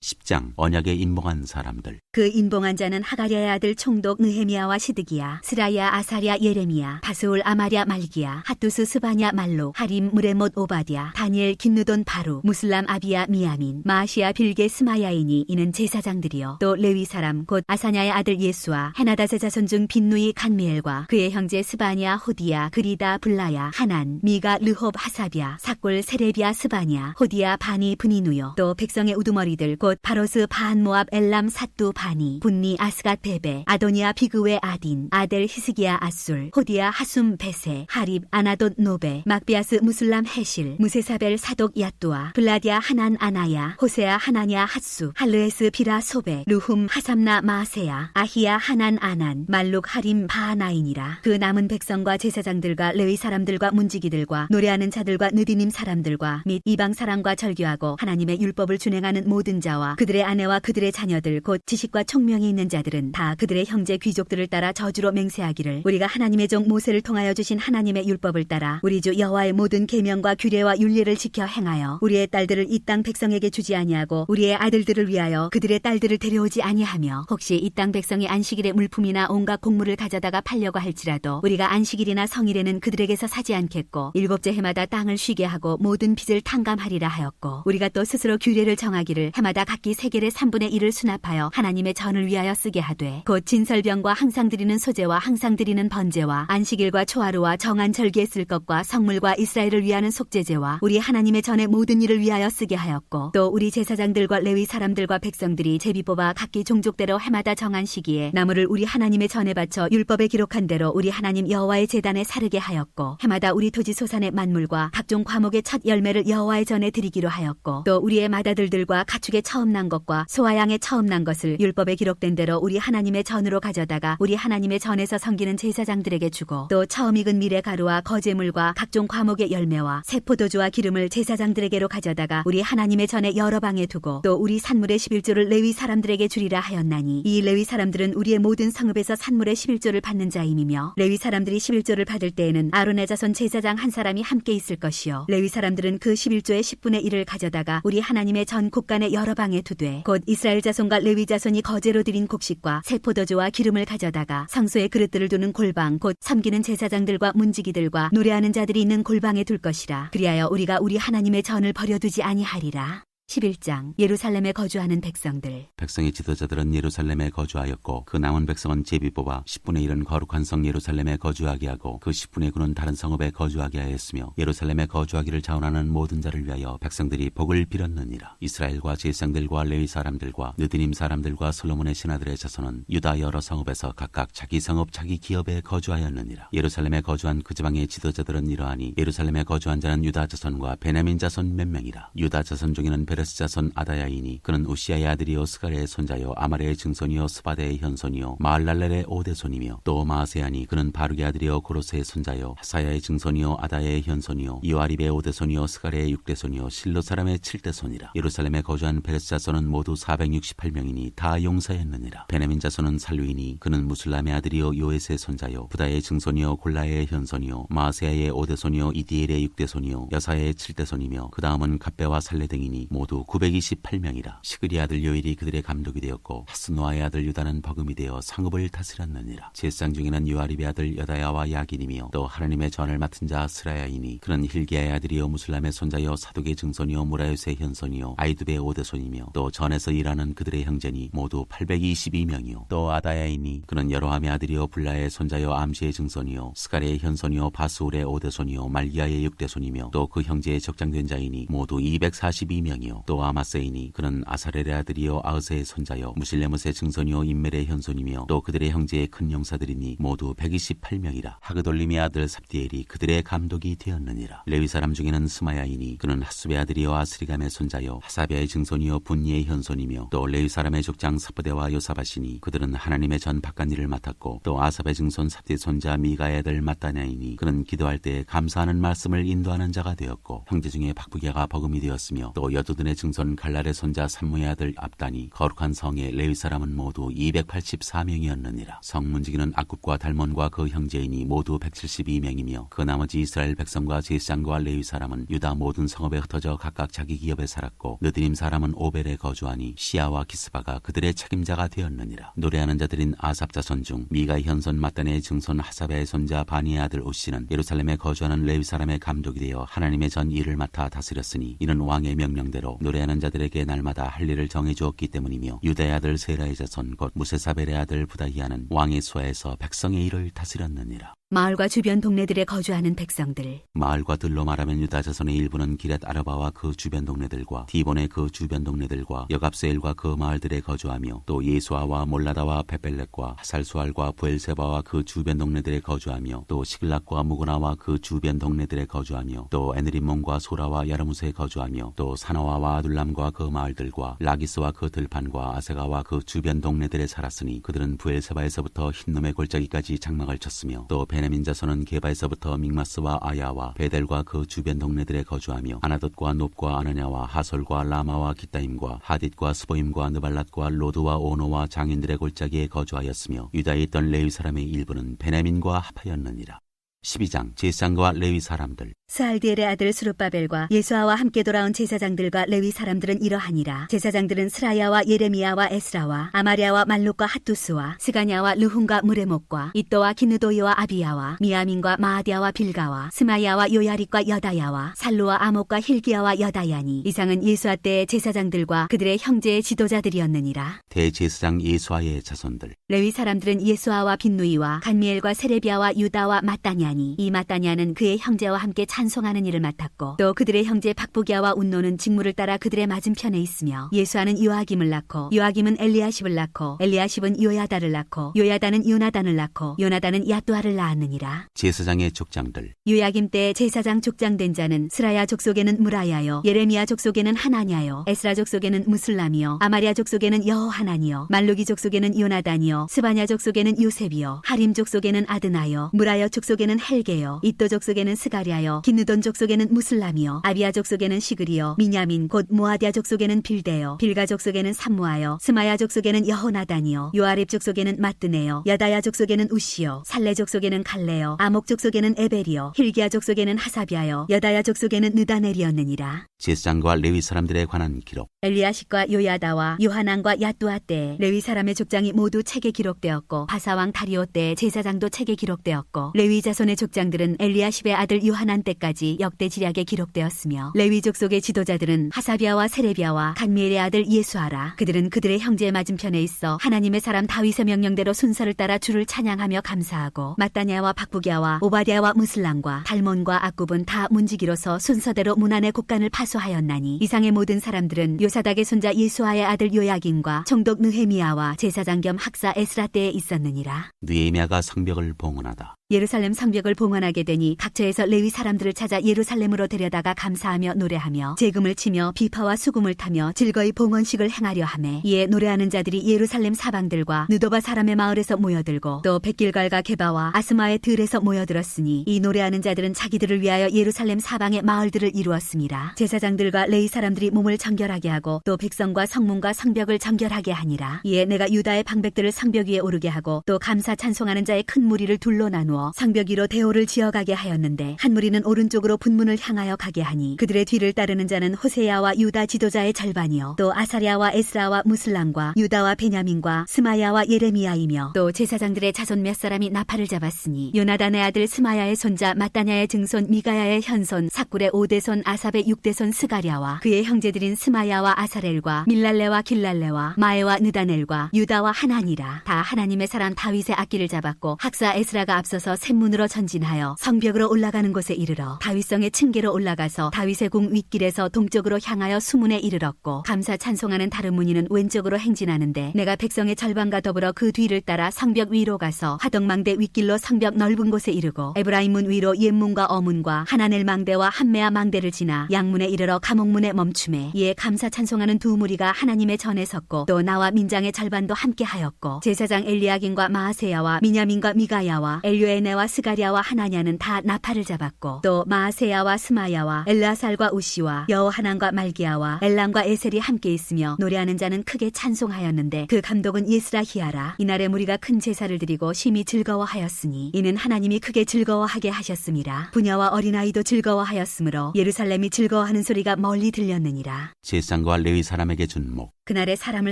10장 언약에 인봉한 사람들. 그 인봉한 자는 하가랴의 아들 총독 느헤미야와 시드기야, 스라야, 아사랴, 예레미야, 바스울, 아마랴, 말기야, 핫두스, 스바냐, 말록, 하림, 무레못, 오바댜, 다니엘, 긴누돈, 바루, 무슬람, 아비야, 미야민, 마시아, 빌게, 스마야이니 이는 제사장들이요. 또 레위 사람 곧 아사냐의 아들 예수와 헤나닷의 자손 중 빈누이, 간미엘과 그의 형제 스바냐, 호디야, 그리다, 블라야, 하난, 미가, 르홉, 하사비야, 사골, 세레비야, 스바냐, 호디야, 바니, 브니누요. 또 백성의 우두머리들 곧 바로스, 반, 모압, 엘람, 사뚜, 바니, 분니, 아스갓, 베베, 아도니아, 비그웨, 아딘, 아델, 히스기야, 아술, 호디야, 하숨, 베세, 하립, 아나돗, 노베, 막비아스, 무슬람, 헤실, 무세사벨, 사독, 야뚜아, 블라디아, 하난, 아나야, 호세아, 하나냐, 핫수, 할르에스, 비라, 소베, 루훔, 하삼나, 마세야, 아히야, 하난, 아난, 말룩, 하림, 바나인이라. 그 남은 백성과 제사장들과 레위 사람들과 문지기들과 노래하는 자들과 느디님 사람들과 및 이방 사람과 절교하고 하나님의 율법을 준행하는 모든 자와 그들의 아내와 그들의 자녀들 곧 지식과 총명이 있는 자들은 다 그들의 형제 귀족들을 따라 저주로 맹세하기를 우리가 하나님의 종 모세를 통하여 주신 하나님의 율법을 따라 우리 주 여호와의 모든 계명과 규례와 윤례를 지켜 행하여 우리의 딸들을 이 땅 백성에게 주지 아니하고 우리의 아들들을 위하여 그들의 딸들을 데려오지 아니하며 혹시 이 땅 백성이 안식일에 물품이나 온갖 곡물을 가져다가 팔려고 할지라도 우리가 안식일이나 성일에는 그들에게서 사지 않겠고 일곱째 해마다 땅을 쉬게 하고 모든 빚을 탕감하리라 하였고 우리가 또 스스로 규례를 정하기를 해마다 각기 세겔의 3분의 1을 수납하여 하나님의 전을 위하여 쓰게 하되 곧 진설병과 항상 드리는 소제와 항상 드리는 번제와 안식일과 초하루와 정한 절기에 쓸 것과 성물과 이스라엘을 위하는 속죄제와 우리 하나님의 전의 모든 일을 위하여 쓰게 하였고 또 우리 제사장들과 레위 사람들과 백성들이 제비 뽑아 각기 종족대로 해마다 정한 시기에 나무를 우리 하나님의 전에 바쳐 율법에 기록한 대로 우리 하나님 여호와의 제단에 사르게 하였고 해마다 우리 토지 소산의 만물과 각종 과목의 첫 열매를 여호와의 전에 드리기로 하였고 또 우리의 맏아들들과 가축의 첫 처음 난 것과 소와 양의 처음 난 것을 율법에 기록된 대로 우리 하나님의 전으로 가져다가 우리 하나님의 전에서 섬기는 제사장들에게 주고 또 처음 익은 밀의 가루와 거제물과 각종 과목의 열매와 새 포도주와 기름을 제사장들에게로 가져다가 우리 하나님의 전에 여러 방에 두고 또 우리 산물의 11조를 레위 사람들에게 주리라 하였나니 이 레위 사람들은 우리의 모든 성읍에서 산물의 11조를 받는 자임이며 레위 사람들이 11조를 받을 때에는 아론의 자손 제사장 한 사람이 함께 있을 것이요 레위 사람들은 그 11조의 10분의 1을 가져다가 우리 하나님의 전 곳간의 여러 방에 두되 곧 이스라엘 자손과 레위 자손이 거제로 드린 곡식과 새 포도주와 기름을 가져다가 성소에 그릇들을 두는 골방 곧 섬기는 제사장들과 문지기들과 노래하는 자들이 있는 골방에 둘 것이라. 그리하여 우리가 우리 하나님의 전을 버려두지 아니하리라. 11장 예루살렘에 거주하는 백성들. 백성의 지도자들은 예루살렘에 거주하였고 그 남은 백성은 제비 뽑아 10분의 1은 거룩한 성 예루살렘에 거주하게 하고 그 10분의 9는 다른 성읍에 거주하게 하였으며 예루살렘에 거주하기를 자원하는 모든 자를 위하여 백성들이 복을 빌었느니라. 이스라엘과 제사장들과 레위 사람들과 느드님 사람들과 솔로몬의 신하들의 자손은 유다 여러 성읍에서 각각 자기 성읍 자기 기업에 거주하였느니라. 예루살렘에 거주한 그 지방의 지도자들은 이러하니 예루살렘에 거주한 자는 유다 자손과 베냐민 자손 몇 명이라. 유다 자손 중에는 베레스 자손 아다야이니 그는 우시아의 아들이요 스가랴의 손자요 아말의 증손이요 스바데의 현손이요 마알랄렐의 오대손이며 또 마아세아니 그는 바룩의 아들이요 고로스의 손자요 하사야의 증손이요 아다야의 현손이요 이와립의 오대손이요 스가랴의 육대손이요 실로 사람의 칠대손이라. 예루살렘에 거주한 베레스 자손은 모두 468명이니 다 용사였느니라. 베냐민 자손은 살루이니 그는 무술람의 아들이요 요에스의 손자요 부다의 증손이요 골라의 현손이요 마아세아의 오대손이요 이디엘의 육대손이요 여사의 칠대손이며 그 다음은 갑배와 살레 등이니 모두 928명이라. 시그리 아들 요일이 그들의 감독이 되었고 하스노아의 아들 유다는 버금이 되어 상읍을 다스렸느니라. 제사장 중에는 요아립의 아들 여다야와 야긴이며 또 하나님의 전을 맡은 자 스라야이니 그는 힐기야의 아들이요 무술람의 손자요 사독의 증손이요 무라요스의 현손이요 아이두베의 오대손이며 또 전에서 일하는 그들의 형제니 모두 822명이요 또 아다야이니 그는 여로함의 아들이요 불라의 손자요 암시의 증손이요 스가랴의 현손이요 바스울의 오대손이요 말기야의 육대손이며 또 그 형제의 적장된 자이니 모두 242명이요 또 아마세이니 그는 아사렐의 아들이요 아으세의 손자요 무실레무스의 증손이요 인멜의 현손이며 또 그들의 형제의 큰 용사들이니 모두 128명이라. 하그돌림의 아들 삽디엘이 그들의 감독이 되었느니라. 레위 사람 중에는 스마야이니 그는 하수베의 아들이요 아스리감의 손자요 하사비아의 증손이요 분니의 현손이며 또 레위 사람의 족장 사부대와 요사바시니 그들은 하나님의 전 바깥일을 맡았고 또 아삽의 증손 삽디의 손자 미가의 아들 마따냐이니 그는 기도할 때 감사하는 말씀을 인도하는 자가 되었고 형제 중에 박부기야가 버금이 되었으며 또 여두둔의 증손 갈랄의 손자 삼무의 아들 압단이 거룩한 성의 레위 사람은 모두 284명이었느니라. 성문지기는 악굽과 달몬과 그 형제이니 모두 172명이며 그 나머지 이스라엘 백성과 제사장과 레위 사람은 유다 모든 성읍에 흩어져 각각 자기 기업에 살았고 느드림 사람은 오벨에 거주하니 시아와 기스바가 그들의 책임자가 되었느니라. 노래하는 자들인 아삽 자손 중 미가의 현손 마따네의 증손 하사베의 손자 바니의 아들 오씨는 예루살렘에 거주하는 레위 사람의 감독이 되어 하나님의 전 일을 맡아 다스렸으니 이는 왕의 명령대로 노래하는 자들에게 날마다 할 일을 정해주었기 때문이며 유다의 아들 세라의 자손 곧 무세사벨의 아들 부다히아는 왕의 수하에서 백성의 일을 다스렸느니라. 마을과 주변 동네들에 거주하는 백성들. 마을과 들로 말하면 유다 자손의 일부는 기렛 아르바와 그 주변 동네들과 디본의 그 주변 동네들과 여갑세엘과 그 마을들에 거주하며 또 예수아와 몰라다와 베벨렉과 하살수알과 부엘세바와 그 주변 동네들에 거주하며 또 시글락과 무고나와 그 주변 동네들에 거주하며 또 에느림몬과 소라와 야르무스에 거주하며 또 사나와와 아둘람과 그 마을들과 라기스와 그 들판과 아세가와 그 주변 동네들에 살았으니 그들은 부엘세바에서부터 흰놈의 골짜기까지 장막을 쳤으며 또 베냐민 자손은 게바에서부터 믹마스와 아야와 베델과 그 주변 동네들에 거주하며 아나돗과 놉과 아나냐와 하솔과 라마와 기타임과 하딧과 스보임과 느발랏과 로드와 오노와 장인들의 골짜기에 거주하였으며 유다에 있던 레위 사람의 일부는 베냐민과 합하였느니라. 12장 제사장과 레위 사람들. 스알디엘의 아들 스룹바벨과 예수아와 함께 돌아온 제사장들과 레위 사람들은 이러하니라. 제사장들은 스라야와 예레미야와 에스라와 아마리아와 말룩과 핫두스와 스가냐와 르훈과 무레목과 이또와 기느도이와 아비야와 미야민과 마아디아와 빌가와 스마야와 요야릭과 여다야와 살루와 아목과 힐기야와 여다야니 이상은 예수아 때의 제사장들과 그들의 형제의 지도자들이었느니라. 대제사장 예수아의 자손들. 레위 사람들은 예수아와 빈누이와 간미엘과 세레비야와 유다와 마따냐니 마따냐니 이 마따냐는 그의 형제와 함께 찬송하는 일을 맡았고 또 그들의 형제 박부기야와 운노는 직무를 따라 그들의 맞은편에 있으며 예수아는 요아김을 낳고 요아김은 엘리야십을 낳고 엘리야십은 요야다를 낳고 요야다는 요나단을 낳고 요나단은 야뚜아를 낳았느니라. 제사장의 족장들. 요야김 때 제사장 족장된 자는 스라야 족속에는 무라야요 예레미야 족속에는 하나냐요 에스라 족속에는 무슬람이요 아마리아 족속에는 여호하나니요 말루기 족속에는 요나단이요 스바냐 족속에는 요셉이요 하림 족속에는 아드나요 무라여 족속에는 헬게요 이또 족속에는 스가랴요 기느돈 족속에는 무슬람이요 아비야 족속에는 시그리요 미냐민 곧 모아디아 족속에는 빌데요 빌가 족속에는 삼무아요 스마야 족속에는 여호나단이요 요아립 족속에는 마뜨네요 여다야 족속에는 우시요 살레 족속에는 갈레요 아목 족속에는 에벨이요 힐기야 족속에는 하사비아요 여다야 족속에는 느다넬이었느니라. 제사장과 레위 사람들에 관한 기록. 엘리야십과 요야다와 요하난과 야뚜아 때 레위 사람의 족장이 모두 책에 기록되었고 바사왕 다리오 때 제사장도 책에 기록되었고 레위 자손의 족장들은 엘리야십의 아들 요하난 때까지 역대 지략에 기록되었으며 레위 족속의 지도자들은 하사비아와 세레비아와 간미엘의 아들 예수아라. 그들은 그들의 형제의 맞은편에 있어 하나님의 사람 다윗의 명령대로 순서를 따라 주를 찬양하며 감사하고 마따냐와 박부기야와 오바댜와 무슬람과 달몬과 악굽은 다 문지기로서 순서대로 문안의 곡간을 파수하였나니 이상의 모든 사람들은 요사닥의 손자 예수아의 아들 요야김과 총독 느헤미야와 제사장 겸 학사 에스라 때에 있었느니라. 느헤미야가 성벽을 봉헌하다. 예루살렘 성벽을 봉헌하게 되니 각처에서 레위 사람들을 찾아 예루살렘으로 데려다가 감사하며 노래하며 제금을 치며 비파와 수금을 타며 즐거이 봉헌식을 행하려 하매 이에 노래하는 자들이 예루살렘 사방들과 느도바 사람의 마을에서 모여들고 또 백길갈과 게바와 아스마의 들에서 모여들었으니 이 노래하는 자들은 자기들을 위하여 예루살렘 사방의 마을들을 이루었습니다. 제사장들과 레위 사람들이 몸을 정결하게 하고 또 백성과 성문과 성벽을 정결하게 하니라. 이에 내가 유다의 방백들을 성벽 위에 오르게 하고 또 감사 찬송하는 자의 큰 무리를 둘로 나누어 성벽 위로 대오를 지어가게 하였는데 한 무리는 오른쪽으로 분문을 향하여 가게 하니 그들의 뒤를 따르는 자는 호세야와 유다 지도자의 절반이요 또 아사랴와 에스라와 무슬람과 유다와 베냐민과 스마야와 예레미야이며 또 제사장들의 자손 몇 사람이 나팔을 잡았으니 요나단의 아들 스마야의 손자 마따냐의 증손 미가야의 현손 삭굴의 5대손 아삽의 6대손 스가랴와 그의 형제들인 스마야와 아사렐과 밀랄레와 길랄레와 마에와 느다넬과 유다와 하나니라. 다 하나님의 사람 다윗의 악기를 잡았고 학사 에스라가 앞서서 샘문으로 전진하여 성벽으로 올라가는 곳에 이르러 다윗성의 층계로 올라가서 다윗의 궁 윗길에서 동쪽으로 향하여 수문에 이르렀고 감사 찬송하는 다른 무늬는 왼쪽으로 행진하는데 내가 백성의 절반과 더불어 그 뒤를 따라 성벽 위로 가서 하덕망대 윗길로 성벽 넓은 곳에 이르고 에브라임 문 위로 옛문과 어문과 하나넬 망대와 한메아 망대를 지나 양문에 이르러 감옥문에 멈추매 이에 감사 찬송하는 두 무리가 하나님의 전에 섰고 또 나와 민장의 절반도 함께 하였고 제사장 엘리야긴과 마아세야와 미냐민과 미가야와 엘요에네와 스가랴와 하나냐는 다 나팔을 잡았고 또 마아세야와 스마야와 엘라살과 우시와 여호하난과 말기야와 엘람과 에셀이 함께 있으며 노래하는 자는 크게 찬송하였는데 그 감독은 예스라히야라. 이날에 무리가 큰 제사를 드리고 심히 즐거워하였으니 이는 하나님이 크게 즐거워하게 하셨음이라. 부녀와 어린아이도 즐거워하였으므로 예루살렘이 즐거워하는 소리가 멀리 들렸느니라. 제사장과 레위 사람에게 준 목. 그날에 사람을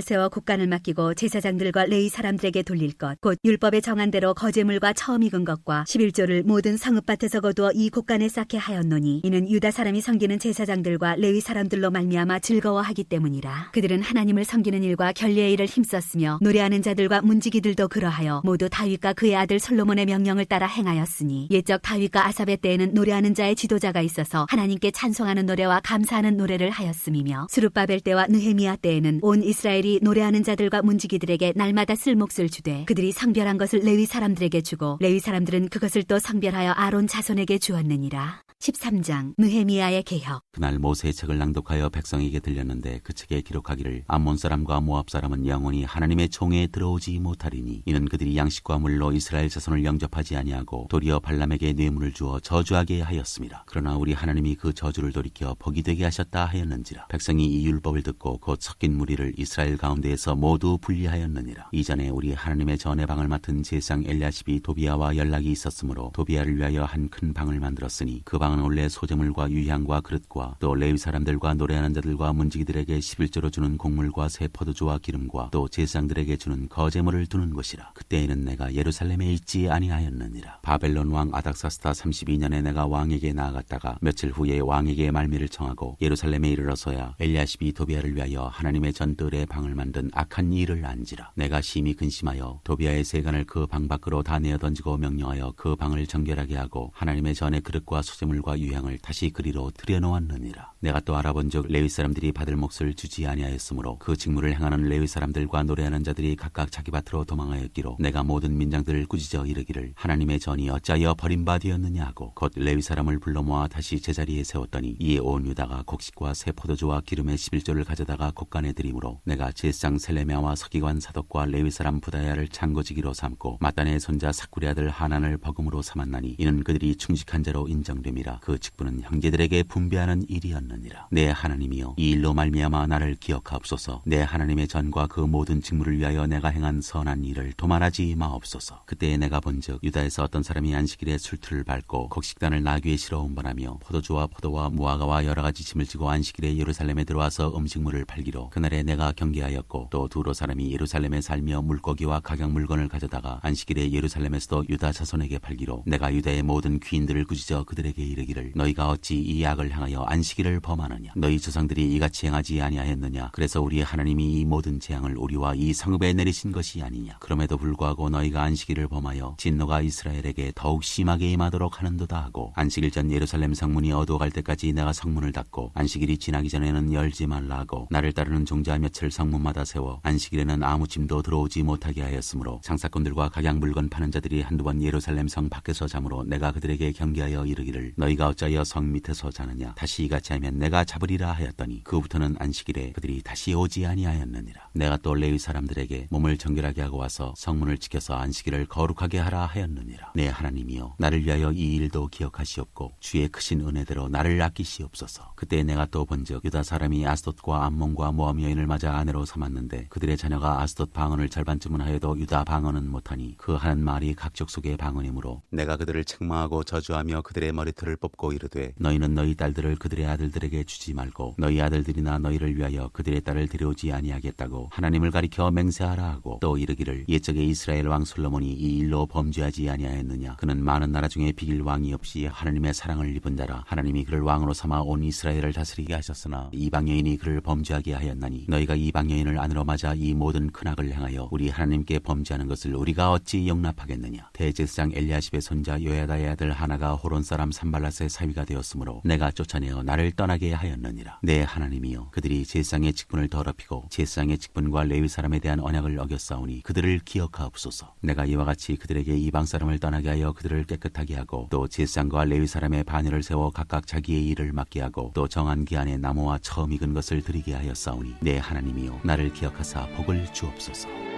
세워 곡간을 맡기고 제사장들과 레위 사람들에게 돌릴 것 곧 율법에 정한 대로 거제물과 처음 익은 것과 11조를 모든 성읍밭에서 거두어 이 곡간에 쌓게 하였노니 이는 유다 사람이 섬기는 제사장들과 레위 사람들로 말미암아 즐거워하기 때문이라. 그들은 하나님을 섬기는 일과 결례의 일을 힘썼으며 노래하는 자들과 문지기들도 그러하여 모두 다윗과 그의 아들 솔로몬의 명령을 따라 행하였으니 옛적 다윗과 아삽의 때에는 노래하는 자의 지도자가 있어서 하나님께 찬송하는 노래와 감사하는 노래를 하였음이며 스룹바벨 때와 느헤미야 때에는 온 이스라엘이 노래하는 자들과 문지기들에게 날마다 쓸 몫을 주되 그들이 성별한 것을 레위 사람들에게 주고 레위 사람들은 그것을 또 성별하여 아론 자손에게 주었느니라. 13장 느헤미야의 개혁. 그날 모세의 책을 낭독하여 백성에게 들렸는데 그 책에 기록하기를 암몬 사람과 모압 사람은 영원히 하나님의 총회에 들어오지 못하리니 이는 그들이 양식과 물로 이스라엘 자손을 영접하지 아니하고 도리어 발람에게 뇌물을 주어 저주하게 하였습니다. 그러나 우리 하나님이 그 저주를 돌이켜 복이 되게 하셨다 하였는지라. 백성이 이 율법을 듣고 곧 섞인 무리를 이스라엘 가운데에서 모두 분리하였느니라. 이전에 우리 하나님의 전의 방을 맡은 제사장 엘리야십이 도비야와 연락이 있었으므로 도비야를 위하여 한 큰 방을 만들었으니 그 방은 왕은 원래 소재물과 유향과 그릇과 또 레위 사람들과 노래하는 자들과 문지기들에게 11조로 주는 곡물과 새 포도주와 기름과 또 제사장들에게 주는 거제물을 두는 것이라. 그때에는 내가 예루살렘에 있지 아니하였느니라. 바벨론 왕 아닥사스다 32년에 내가 왕에게 나아갔다가 며칠 후에 왕에게 말미를 청하고 예루살렘에 이르러서야 엘리야십이 도비아를 위하여 하나님의 전뜰에 방을 만든 악한 일을 안지라. 내가 심히 근심하여 도비아의 세간을 그 방 밖으로 다 내어 던지고 명령하여 그 방을 정결하게 하고 하나님의 전의 그릇과 소재물과 유향을 다시 그리로 들여놓았느니라. 내가 또 알아본즉 레위 사람들이 받을 몫을 주지 아니하였으므로 그 직무를 행하는 레위 사람들과 노래하는 자들이 각각 자기 밭으로 도망하였기로 내가 모든 민장들을 꾸짖어 이르기를 하나님의 전이 어찌하여 버림받으었느냐 하고 곧 레위 사람을 불러 모아 다시 제자리에 세웠더니 이에 온 유다가 곡식과 새 포도주와 기름의 11조를 가져다가 곡간에 드림으로 내가 제사장 셀레미야와 서기관 사독과 레위 사람 부다야를 창고지기로 삼고 마단의 손자 삭구리 아들 하난을 버금으로 삼았나니 이는 그들이 충직한 자로 인정됨이라. 그 직분은 형제들에게 분배하는 일이었느니라. 내 하나님이여 이 일로 말미암아 나를 기억하옵소서. 내 하나님의 전과 그 모든 직무를 위하여 내가 행한 선한 일을 도말하지 마옵소서. 그때에 내가 본즉 유다에서 어떤 사람이 안식일에 술틀을 밟고 곡식단을 나귀에 실어 운반하며 포도주와 포도와 무화과와 여러 가지 짐을 지고 안식일에 예루살렘에 들어와서 음식물을 팔기로 그날에 내가 경계하였고 또 두로 사람이 예루살렘에 살며 물고기와 각양 물건을 가져다가 안식일에 예루살렘에서도 유다 자손에게 팔기로 내가 유다의 모든 귀인들을 꾸짖어 그들에게 이르기를 너희가 어찌 이 악을 행하여 안식일을 범하느냐. 너희 조상들이 이같이 행하지 아니하였느냐. 그래서 우리 하나님이 이 모든 재앙을 우리와 이 성읍에 내리신 것이 아니냐. 그럼에도 불구하고 너희가 안식일을 범하여 진노가 이스라엘에게 더욱 심하게 임하도록 하는도다 하고 안식일 전 예루살렘 성문이 어두워갈 때까지 내가 성문을 닫고 안식일이 지나기 전에는 열지 말라 하고 나를 따르는 종자 몇을 성문마다 세워 안식일에는 아무 짐도 들어오지 못하게 하였으므로 장사꾼들과 각양 물건 파는 자들이 한두 번 예루살렘 성 밖에서 자므로 내가 그들에게 경계하여 이르기를 너희가 어찌하여 성 밑에서 자느냐. 다시 이같이 하면 내가 잡으리라 하였더니 그부터는 안식일에 그들이 다시 오지 아니하였느니라. 내가 또 레위 사람들에게 몸을 정결하게 하고 와서 성문을 지켜서 안식일을 거룩하게 하라 하였느니라. 내 하나님이여 나를 위하여 이 일도 기억하시옵고 주의 크신 은혜대로 나를 아끼시옵소서. 그때 내가 또 본즉 유다 사람이 아스돗과 암몬과 모함 여인을 맞아 아내로 삼았는데 그들의 자녀가 아스돗 방언을 절반쯤은 하여도 유다 방언은 못하니 그 하는 말이 각족 속의 방언이므로 내가 그들을 책망하고 저주하며 그들의 머리털을 뽑고 이르되 너희는 너희 딸들을 그들의 아들들에게 주지 말고 너희 아들들이나 너희를 위하여 그들의 딸을 데려오지 아니하겠다고 하나님을 가리켜 맹세하라 하고 또 이르기를 옛적에 이스라엘 왕 솔로몬이 이 일로 범죄하지 아니하였느냐. 그는 많은 나라 중에 비길 왕이 없이 하나님의 사랑을 입은 자라. 하나님이 그를 왕으로 삼아 온 이스라엘을 다스리게 하셨으나 이방 여인이 그를 범죄하게 하였나니 너희가 이방 여인을 아내로 맞아 이 모든 큰 악을 행하여 우리 하나님께 범죄하는 것을 우리가 어찌 용납하겠느냐. 대제사장 엘리야십의 손자 요야다의 아들 하나가 호론 사람 산발랏의 사위가 되었으므로 내가 쫓아내어 나를 떠나게 하였느니라. 내 하나님이여 그들이 제사장의 직분을 더럽히고 제사장의 직분과 레위 사람에 대한 언약을 어겼사오니 그들을 기억하옵소서. 내가 이와 같이 그들에게 이방 사람을 떠나게 하여 그들을 깨끗하게 하고 또 제사장과 레위 사람의 반열을 세워 각각 자기의 일을 맡게 하고 또 정한 기한에 나무와 처음 익은 것을 드리게 하였사오니 내 하나님이여 나를 기억하사 복을 주옵소서.